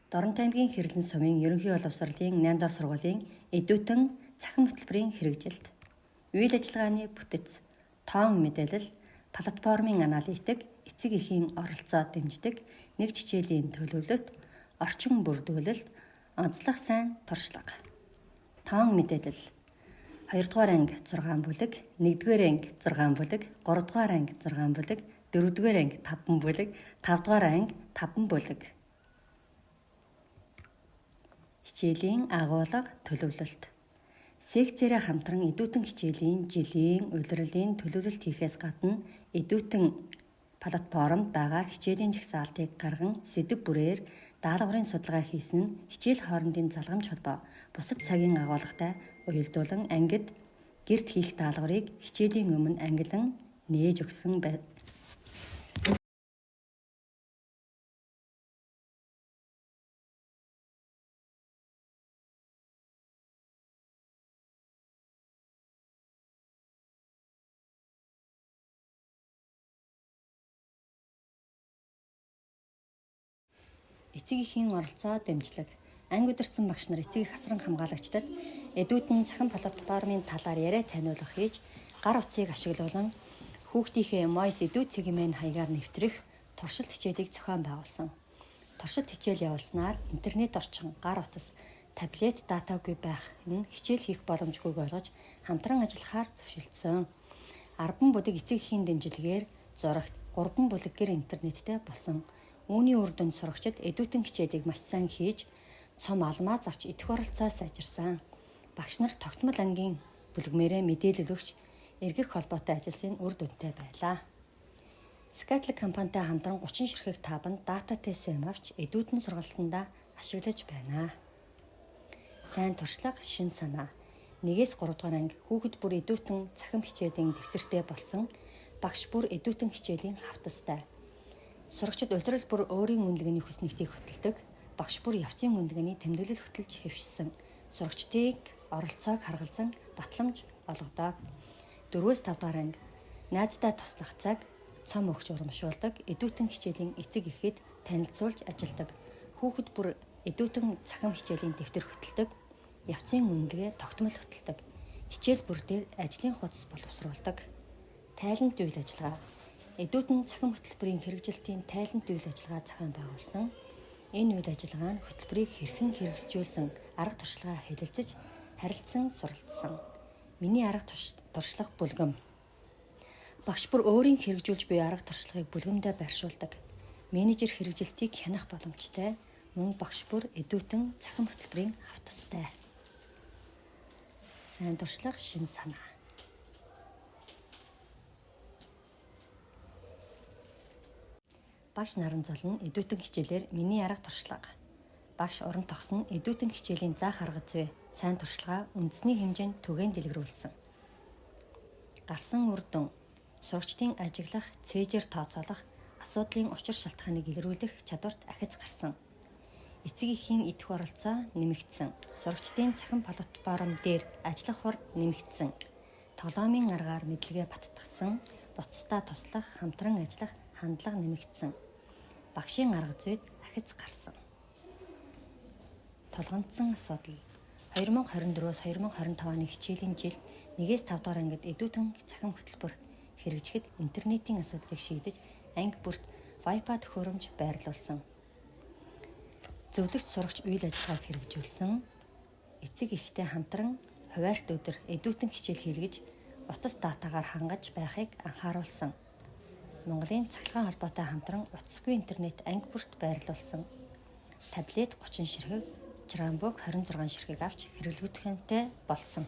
Дорнот аймгийн Хэрлэн сумын ерөнхий боловсролын 8 дахь сургуулийн эдүүтэн цахим хөтөлбөрийн хэрэгжилт, үйл ажиллагааны бүтэц, тоон мэдээлэл, платформын аналитик, эцэг эхийн оролцоо дэмждэг, нэг хичээлийн төлөвлөлт, орчин бүрдүүлэлт, онцлог сайн туршлага. Тоон мэдээлэл 2 дугаар анги 6 бүлэг, 1-р анги 6 бүлэг, 3 дугаар анги 6 бүлэг, 4-р анги 5 бүлэг, 5 дугаар анги 5 бүлэг. Хичээлийн агуулга төлөвлөлт. Секцээрээ хамтран эдүүтэн хичээлийн жилийн улирлын төлөвлөлт хийхээс гадна эдүүтэн платформд байгаа хичээлийн жагсаалтыг гарган сэдэв бүрээр даалгаврын судалгаа хийсэн нь хичээл хоорондын залгамж холбоо бусад цагийн агуулгатай уялдуулан ангид гэрт хийх даалгаврыг хичээлийн өмнө ангилан нээж өгсөн байна. Эцэг эхийн оролцоо дэмжлэг. Анги удирдсан багш нар эцэг эх асран хамгаалагчдад эдүүтэн цахим платформын талаар яриа таниулга хийж, гар утсыг ашиглуулан хүүхдийнхээ Moise эдүүд цэгмэн хаягаар нэвтрэх туршилт хичээлийг зохион байгуулсан. Туршилт хичээл явуулснаар интернет орчин, гар утас, таблет датагүй байх нь хичээл хийх боломжгүйг ойлгож хамтран ажиллахаар зөвшөлдсөн. 10 бүлэг эцэг эхийн дэмжлэгээр зурагт, 3 бүлэг гэр интернеттэй болсон. Үүний үр дүнд сурагчид эдүүтэн хичээлийг маш сайн хийж, цом алмаа завч идэх оролцоо сайжирсан. Багш нар тогтмол ангийн бүлгмээрээ мэдээлэл өгч, эргэх холбоотой ажилласан үр дүнтэй байлаа. Skytler компанитай хамтран 30 ширхэг таабанд дата TSM авч эдүүтэн сургалтандаа ашиглаж байна. Сайн туршлага, шин санаа. 1-3 дугаар анги хүүхэд бүр эдүүтэн цахим хичээлийн дэвтэртэй болсон. Багш бүр эдүүтэн хичээлийн хавтастай. Сурагчид улирал бүр өөрийн үнэлгээний хүс нэгтийг хөтэлдэг. Багш бүр явцын үнэлгээний тэмдэглэл хөтөлж хэвшсэн. Сурагчдыг оролцоог харгалзан батламж олгодог. 4-5 дугаар анги найздаа туслах цаг, цом өгч урамшуулдаг. Эдүүтэн хичээлийн эцэг эхэд танилцуулж ажилдаг. Хүүхэд бүр эдүүтэн цахим хичээлийн дэвтэр хөтэлдэг. Явцын үнэлгээ тогтмол хөтэлдэг. Хичээл бүр дээр ажлын хуудас боловсруулдаг. Тайлант үйл ажиллагаа. Эдүүтэн цахим хөтөлбөрийн хэрэгжилтийн тайлант үйл ажиллагаа зохион байгуулсан. Энэ үйл ажиллагаа нь хөтөлбөрийг хэрхэн хэрэгжүүлсэн арга туршлагаа хэлэлцэж, харилцан суралцсан. Миний арга туршлага бүлгэм. Багш бүр өөрийн хэрэгжүүлж буй арга туршлагыг бүлгэмдээ байршуулдаг. Менежер хэрэгжилтийг хянах боломжтой. Мөн багш бүр эдүүтэн цахим хөтөлбөрийн хавтастай. Сайн туршлага, шин санаа. Багш наран золн эдүүтэн хичээлээр миний арга туршлага. Багш уран тогсон эдүүтэн хичээлийн заах арга зүй, сайн туршлагаа үндэсний хэмжээнд түгээн дэлгэрүүлсэн. Гарсан үр дүн. Сурагчдын ажиглах, цээжээр тооцоолох, асуудлын учир шалтгааныг илрүүлэх чадварт ахиц гарсан. Эцэг эхийн идэх оролцоо нэмэгдсэн. Сурагчдын цахим платформ дээр ажиллах хурд нэмэгдсэн. Тоглоомын аргаар мэдлэгээ баттгсан, буцтаа туслах, хамтран ажиллах хандлага нэмэгдсэн. Багшийн арга зүйд ахиц гарсан. Тулгамдсан асуудал. 2024-өөс 2025 оны хичээлийн жил 1-5 дугаар ангид эдүүтэн цахим хөтөлбөр хэрэгжихэд интернетийн асуудлыг шийдэж анги бүрт Wi-Fi төхөөрөмж байрлуулсан. Зөвлөгч сурагч үйл ажиллагааг хэрэгжүүлсэн. Эцэг эхтэй хамтран хуваарьт өдөр эдүүтэн хичээл хийлгэж, утас датагаар хангаж байхыг анхааруулсан. Монголын цахилгаан холбоотой хамтран утасгүй интернет анги бүрт байрлуулсан. Таблет 30 ширхэг, Chromebook 26 ширхэг авч хэрэглэгдэнтэй болсон.